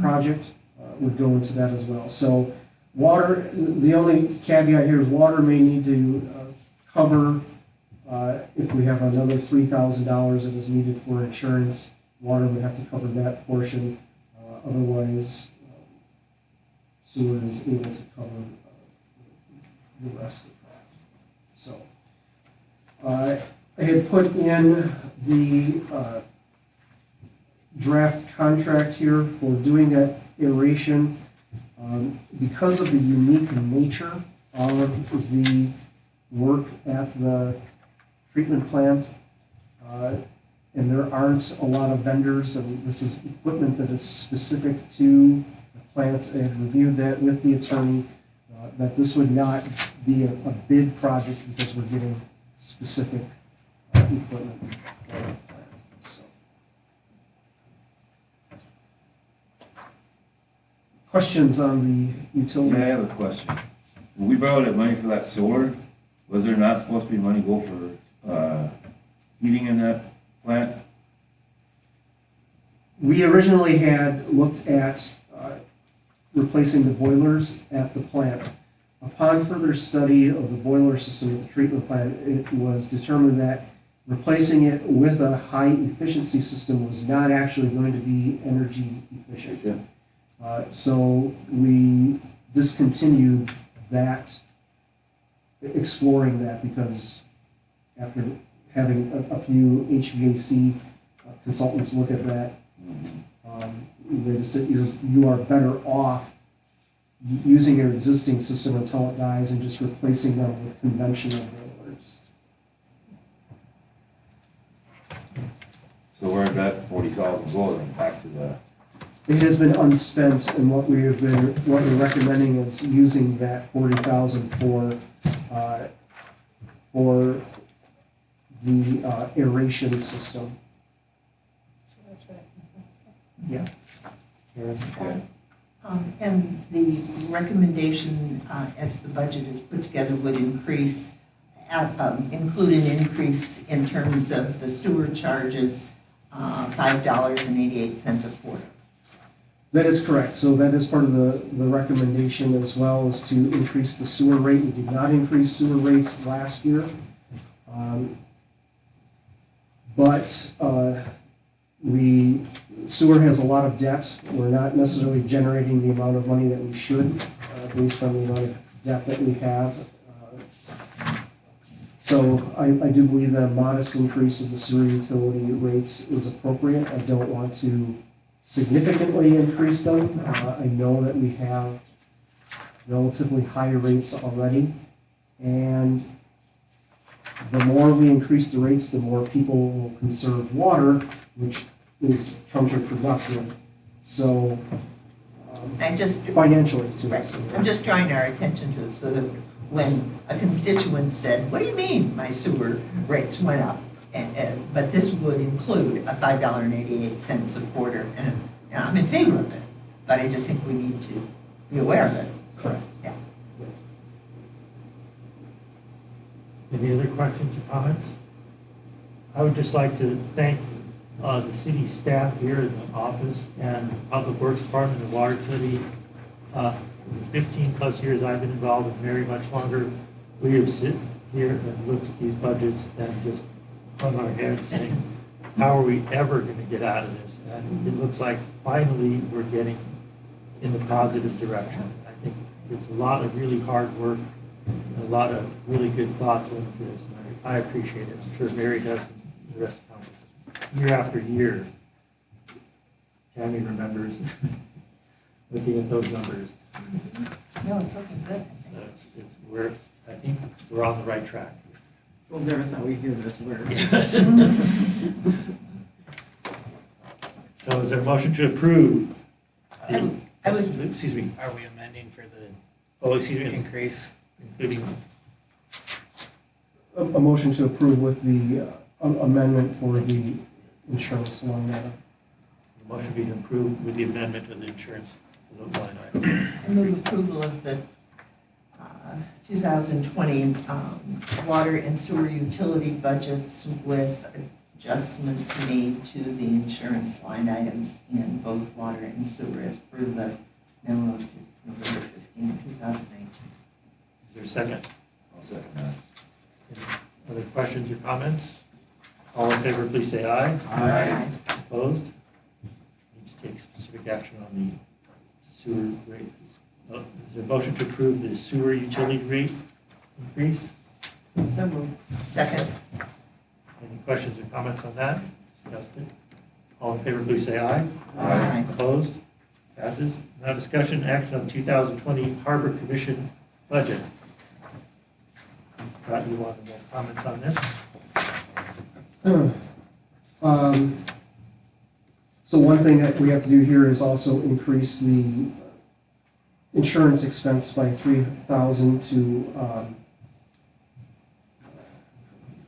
project would go into that as well. So water, the only caveat here is water may need to cover if we have another $3,000 that is needed for insurance, water would have to cover that portion. Otherwise, sewer is able to cover the rest of that. So I had put in the draft contract here for doing that aeration. Because of the unique nature of the work at the treatment plant, and there aren't a lot of vendors, and this is equipment that is specific to the plant, and reviewed that with the attorney, that this would not be a bid project because we're getting specific equipment for the plant. So. Questions on the utility? Yeah, I have a question. When we borrowed that money for that solar, was there not supposed to be money go for heating in that plant? We originally had looked at replacing the boilers at the plant. Upon further study of the boiler system at the treatment plant, it was determined that replacing it with a high efficiency system was not actually going to be energy efficient. Yeah. So we discontinued that, exploring that, because after having a few HVAC consultants look at that, they just said you are better off using your existing system until it dies and just replacing them with conventional boilers. So where did that 40,000 go then? Back to the. It has been unspent, and what we're recommending is using that 40,000 for the aeration system. So that's right. Yeah. And the recommendation, as the budget is put together, would increase include an increase in terms of the sewer charges, $5.88 a quarter. That is correct. So that is part of the recommendation as well, is to increase the sewer rate. We did not increase sewer rates last year. But sewer has a lot of debt. We're not necessarily generating the amount of money that we should based on the amount of debt that we have. So I do believe that a modest increase of the sewer utility rates is appropriate. I don't want to significantly increase them. I know that we have relatively high rates already, and the more we increase the rates, the more people will conserve water, which is counterproductive. So, financially to us. I'm just drawing our attention to it so that when a constituent said, what do you mean my sewer rates went up? But this would include a $5.88 a quarter, and I'm in favor of it, but I just think we need to be aware of it. Correct. Yeah. Any other questions or comments? I would just like to thank the city staff here in the office and Public Works Department and Water Utility. 15 plus years I've been involved, and very much longer. We have sit here and looked at these budgets and just hung our heads saying, how are we ever going to get out of this? And it looks like finally we're getting in the positive direction. I think it's a lot of really hard work, and a lot of really good thoughts went into this, and I appreciate it. I'm sure Mary does, and the rest of the Congress. Year after year, Tammy remembers looking at those numbers. No, it's looking good. So I think we're on the right track. We'll never thought we'd hear this word. Yes. So is there a motion to approve? I would, Excuse me. Are we amending for the Excuse me. increase? Including, A motion to approve with the amendment for the insurance line item. the motion being approved with the amendment of the insurance for the line item. I move approval of the 2020 water and sewer utility budgets with adjustments made to the insurance line items in both water and sewer as per the memo of November 15, 2019. Is there a second? I'll second that. Any other questions or comments? All in favor, please say aye. Aye. Opposed? Need to take specific action on the sewer rate. Is there a motion to approve the sewer utility rate increase? So moved. Second. Any questions or comments on that? Discussed it. All in favor, please say aye. Aye. Opposed? Passes. Now discussion and action on 2020 Harbor Commission budget. Scott, you want more comments on this? So one thing that we have to do here is also increase the insurance expense by $3,000 to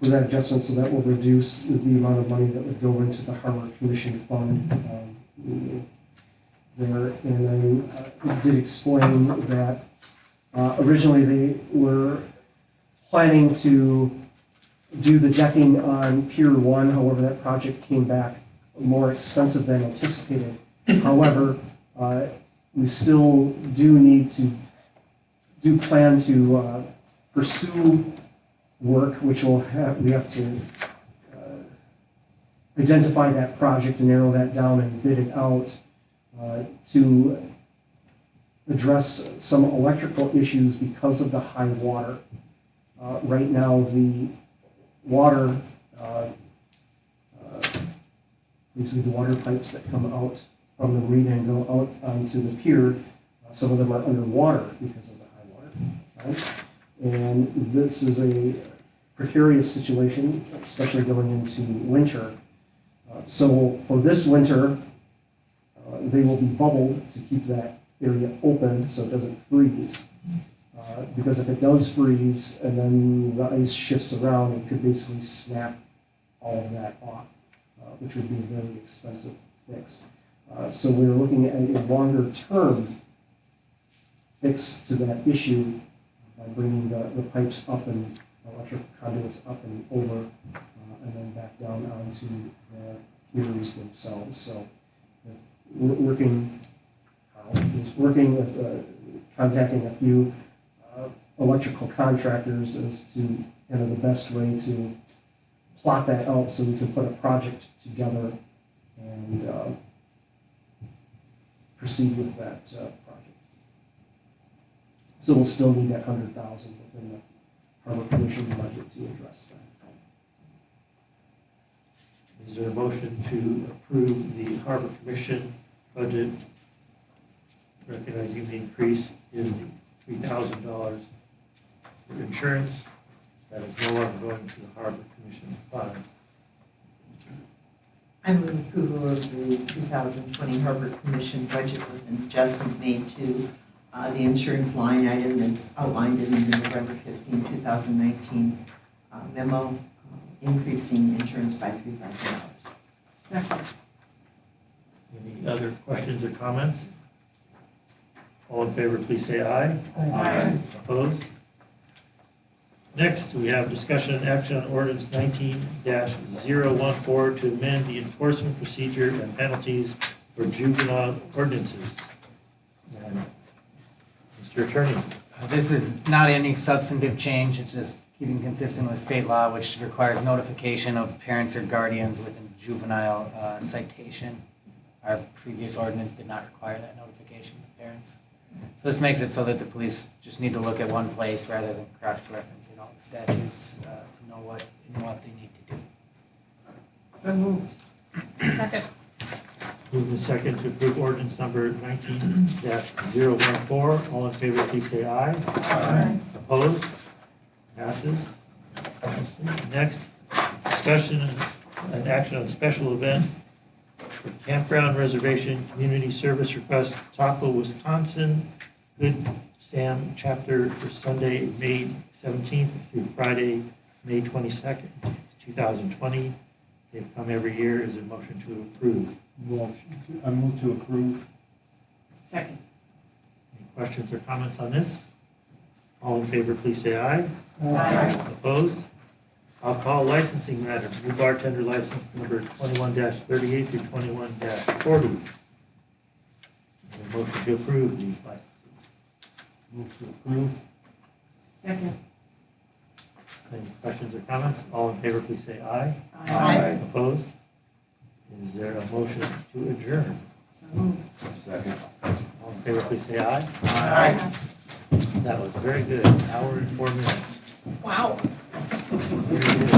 for that adjustment, so that will reduce the amount of money that would go into the Harbor Commission fund there. And I did explain that originally they were planning to do the decking on Pier 1, however, that project came back more expensive than anticipated. However, we still do plan to pursue work, which we have to identify that project and narrow that down and bid it out to address some electrical issues because of the high water. Right now, the water, basically the water pipes that come out from the marina and go out onto the pier, some of them are underwater because of the high water. Right? And this is a precarious situation, especially going into winter. So for this winter, they will be bubbled to keep that area open so it doesn't freeze. Because if it does freeze and then the ice shifts around, it could basically snap all of that off, which would be a very expensive fix. So we're looking at a longer term fix to that issue by bringing the pipes up and electric conduits up and over, and then back down onto the communities themselves. So we're working, with, contacting a few electrical contractors as to kind of the best way to plot that out so we can put a project together and proceed with that project. So we'll still need that 100,000 within the Harbor Commission budget to address that. Is there a motion to approve the Harbor Commission budget, recognizing the increase in the $3,000 for insurance that is no longer going to the Harbor Commission fund? I move approval of the 2020 Harbor Commission budget with an adjustment made to the insurance line item as outlined in the November 15, 2019 memo, increasing insurance by $3,000. Second. Any other questions or comments? All in favor, please say aye. Aye. Opposed? Next, we have discussion and action on ordinance 19-014 to amend the enforcement procedure and penalties for juvenile ordinances. And Mr. Attorney. This is not any substantive change, it's just keeping consistent with state law, which requires notification of parents or guardians with a juvenile citation. Our previous ordinance did not require that notification of parents. So this makes it so that the police just need to look at one place rather than cross-referencing all the statutes to know what they need to do. So moved. Second. Move the second to approve ordinance number 19-014. All in favor, please say aye. Aye. Opposed? Passes. Next, discussion and action on special event for Campground Reservation Community Service Request, Taco, Wisconsin. Good Sam chapter for Sunday, May 17th through Friday, May 22nd, 2020. They've come every year. Is there a motion to approve? I move to approve. Second. Any questions or comments on this? All in favor, please say aye. Aye. Opposed? Alcohol licensing matter, new bartender license number 21-38 through 21-40. Motion to approve these licenses. Move to approve. Second. Any questions or comments? All in favor, please say aye. Aye. Opposed? Is there a motion to adjourn? So moved. Second. All in favor, please say aye. Aye. That was very good. Hour and 4 minutes. Wow. Very good.